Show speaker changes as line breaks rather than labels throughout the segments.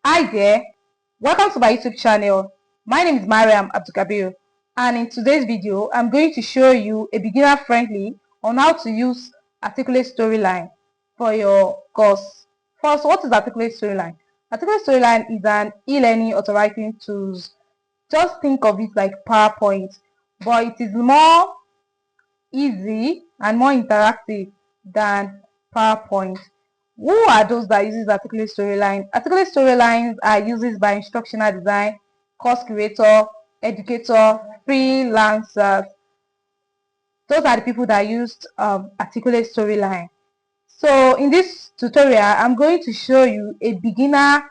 Hi there, welcome to my YouTube channel. My name is Mariam Abdulkabir, and in today's video I'm going to show you a beginner friendly on how to use articulate storyline for your course. First, what is articulate storyline? Articulate storyline is an e-learning auto-writing tools. Just think of it like PowerPoint, but it is more easy and more interactive than PowerPoint. Who are those that uses articulate storyline? Articulate storylines are used by instructional design, course creator, educator, freelancers. Those are the people that used articulate storyline. So in this tutorial, I'm going to show you a beginner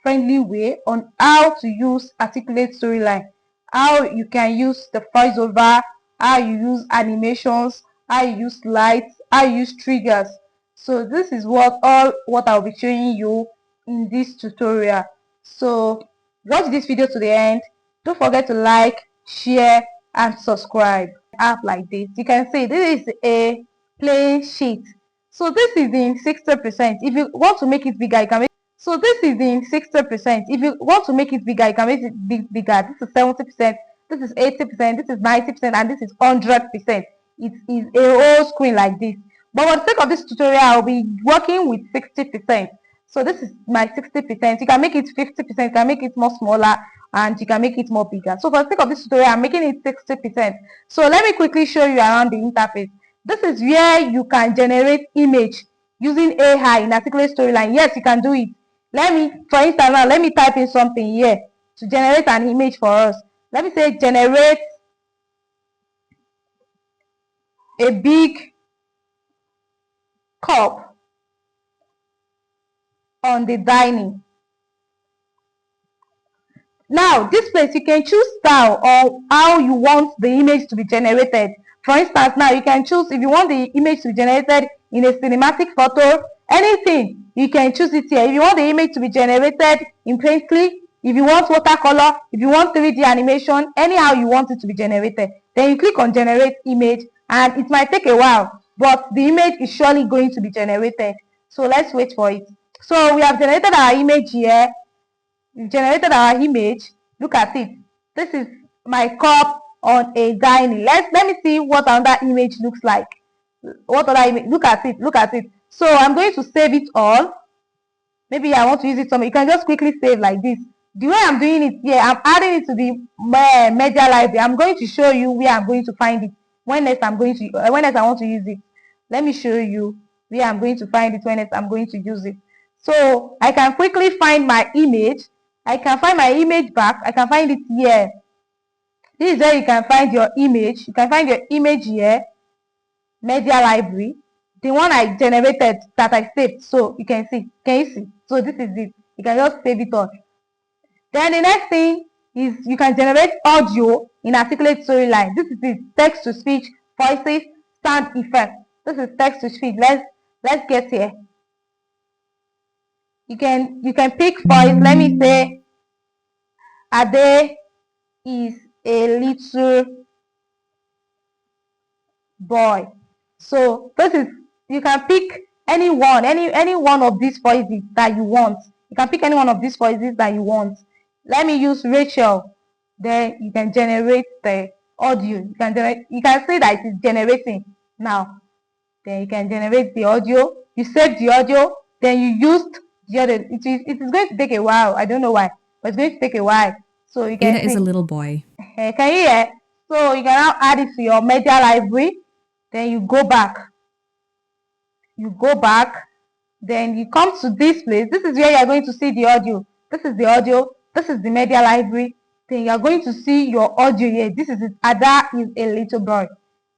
friendly way on how to use articulate storyline, how you can use the voiceover, how you use animations, how you use lights, how you use triggers. So this is what I'll be showing you in this tutorial. So watch this video to the end. Don't forget to like, share and subscribe. App like this, you can see this is a plain sheet. So this is in 60%. If you want to make it bigger, you can make. So this is in 60%. If you want to make it bigger, you can make it bigger. This is 70%. This is 80%. This is 90%, and this is 100%. It is a whole screen like this. But for the sake of this tutorial, I'll be working with 60%. So this is my 60%. You can make it 50%. You can make it more smaller, and you can make it more bigger. So for the sake of this tutorial, I'm making it 60%. So let me quickly show you around the interface. This is where you can generate image using AI in articulate storyline. Yes, you can do it. For instance, now let me type in something here to generate an image for us. Let me say generate a big cup on the dining. Now, this place you can choose style or how you want the image to be generated. For instance, now you can choose if you want the image to be generated in a cinematic photo, anything, you can choose it here. If you want the image to be generated in paintly, if you want watercolor, if you want 3D animation, anyhow you want it to be generated, then you click on generate image, and it might take a while, but the image is surely going to be generated. So let's wait for it. So we have generated our image here. We've generated our image. Look at it. This is my cup on a dining. Let me see what another image looks like. What other image? Look at it. Look at it. So I'm going to save it all. Maybe I want to use it somewhere. You can just quickly save like this. The way I'm doing it here, I'm adding it to the media library. I'm going to show you where I'm going to find it. When next I want to use it. Let me show you where I'm going to find it when next I'm going to use it. So I can quickly find my image. I can find my image back. I can find it here. This is where you can find your image. You can find your image here, media library, the one I generated that I saved. So you can see. Can you see? So this is it. You can just save it all. Then the next thing is you can generate audio in articulate storyline. This is it. Text to speech, voices, sound effects. This is text to speech. Let's get here. You can pick voice. Let me say Ade is a little boy. So this is, you can pick any one of these voices that you want. You can pick any one of these voices that you want. Let me use Rachel. Then you can generate the audio. You can see that it is generating now. Then you can generate the audio. You save the audio. Then you used the audio. It is going to take a while. I don't know why, but it's going to take a while. So you can
Ada is a little boy.
Can you hear? So you can now add it to your media library. Then you go back. Then you come to this place. This is where you are going to see the audio. This is the audio. This is the media library. Then you are going to see your audio here. This is it. Ada is a little boy.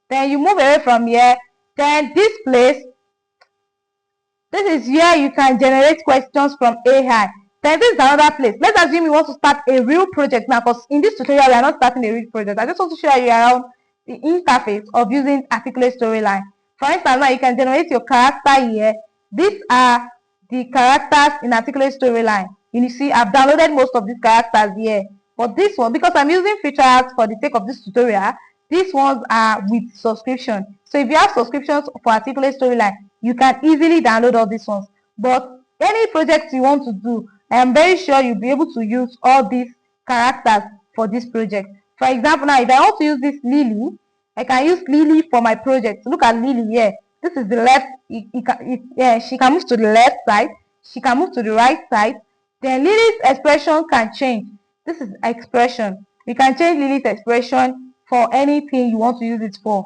Then you move away from here. Then this place, this is where you can generate questions from AI. Then this is another place. Let's assume you want to start a real project now, because in this tutorial we are not starting a real project. I just want to show you around the interface of using articulate storyline. For instance, now you can generate your character here. These are the characters in articulate storyline. You see, I've downloaded most of these characters here. But this one, because I'm using features for the sake of this tutorial, these ones are with subscription. So if you have subscriptions for articulate storyline, you can easily download all these ones. But any project you want to do, I am very sure you'll be able to use all these characters for this project. For example, now if I want to use this Lily, I can use Lily for my project. Look at Lily here. This is the left. She can move to the left side. She can move to the right side. Then Lily's expression can change. This is expression. You can change Lily's expression for anything you want to use it for.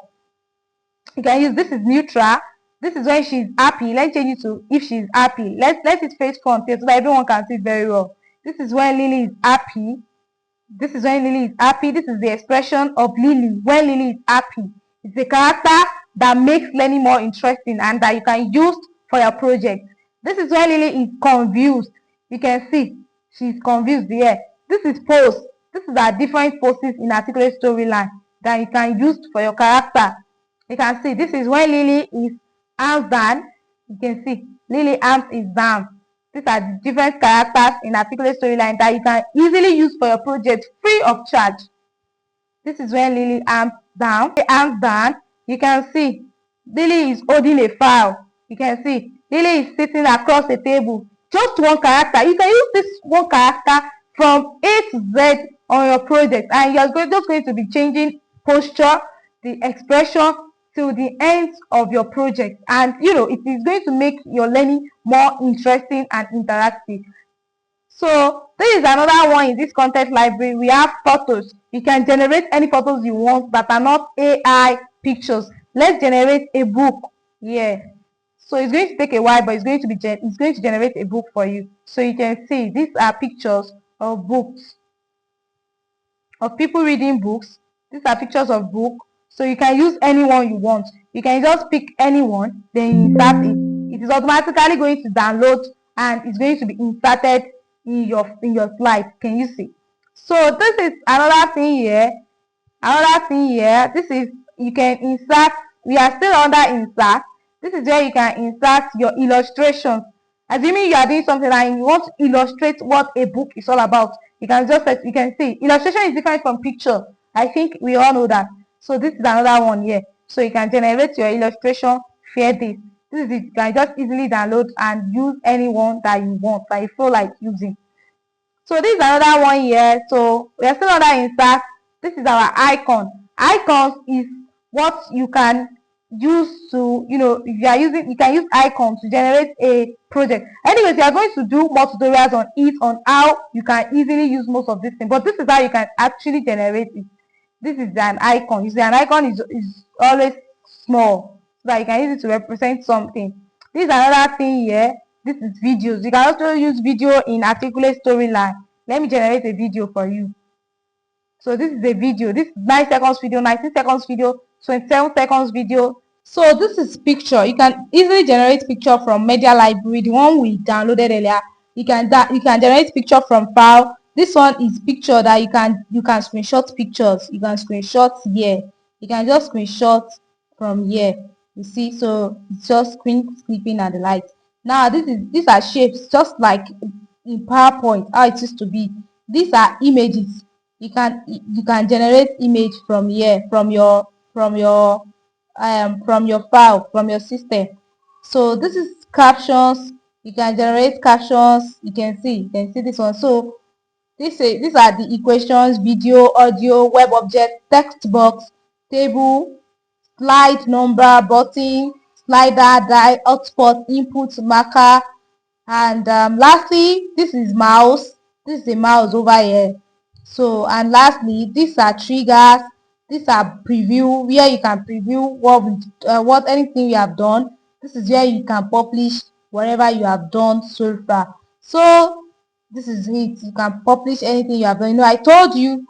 You can use, this is neutral. This is when she's happy. Let's change it to if she's happy. Let it face front here so that everyone can see it very well. This is when Lily is happy. This is when Lily is happy. This is the expression of Lily when Lily is happy. It's a character that makes learning more interesting and that you can use for your project. This is when Lily is confused. You can see she's confused here. This is pose. This is our different poses in articulate storyline that you can use for your character. You can see this is when Lily is arms down. You can see Lily arms is down. These are the different characters in articulate storyline that you can easily use for your project free of charge. This is when Lily arms down. Arms down. You can see Lily is holding a file. You can see Lily is sitting across the table. Just one character. You can use this one character from A to Z on your project, and you're just going to be changing posture, the expression till the end of your project, and it is going to make your learning more interesting and interactive. So this is another one in this content library. We have photos. You can generate any photos you want that are not AI pictures. Let's generate a book. Yeah. So it's going to take a while, but it's going to generate a book for you. So you can see these are pictures of books, of people reading books. These are pictures of book. So you can use anyone you want. You can just pick anyone, then insert it. It is automatically going to download and it's going to be inserted in your slide. Can you see? So this is another thing here. This is, you can insert. We are still under insert. This is where you can insert your illustrations. Assuming you are doing something and you want to illustrate what a book is all about, you can see illustration is different from picture. I think we all know that. So this is another one here. So you can generate your illustration. Share this. This is it. You can just easily download and use anyone that you want, that you feel like using. So this is another one here. So we are still under insert. This is our icon. Icons is what you can use to, you can use icons to generate a project. Anyways, we are going to do more tutorials on how you can easily use most of these things. But this is how you can actually generate it. This is an icon. You see, an icon is always small, so that you can use it to represent something. This is another thing here. This is videos. You can also use video in articulate storyline. Let me generate a video for you. So this is a video. This is 9 seconds video, 19 seconds video, 27 seconds video. So this is picture. You can easily generate picture from media library, the one we downloaded earlier. You can generate picture from file. This one is picture that you can screenshot pictures. You can screenshot here. You can just screenshot from here. You see, so it's just screen snipping and the like. Now these are shapes, just like in PowerPoint how it used to be. These are images. You can generate image from here, from your file, from your system. So this is captions. You can generate captions. You can see this one. So these are the equations, video, audio, web object, text box, table, slide number, button, slider, die, hotspot, input, marker, and lastly, this is mouse. This is a mouse over here. So, and lastly, these are triggers. These are preview, where you can preview what anything you have done. This is where you can publish whatever you have done so far. So this is it. You can publish anything you have done. I told you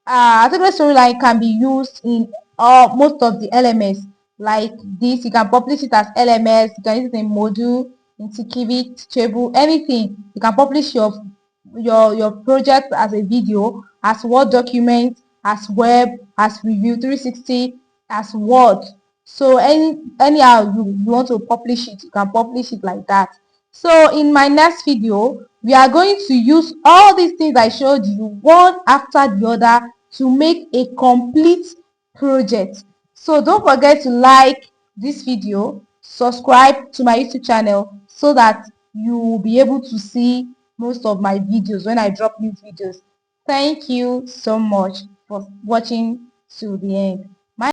articulate storyline can be used in most of the LMS. Like this, you can publish it as LMS. You can use it in module, in Tikivit, table, anything. You can publish your project as a video, as Word document, as web, as review 360, as Word. So anyhow you want to publish it, you can publish it like that. So in my next video, we are going to use all these things I showed you one after the other to make a complete project. So don't forget to like this video, subscribe to my YouTube channel so that you will be able to see most of my videos when I drop new videos. Thank you so much for watching to the end.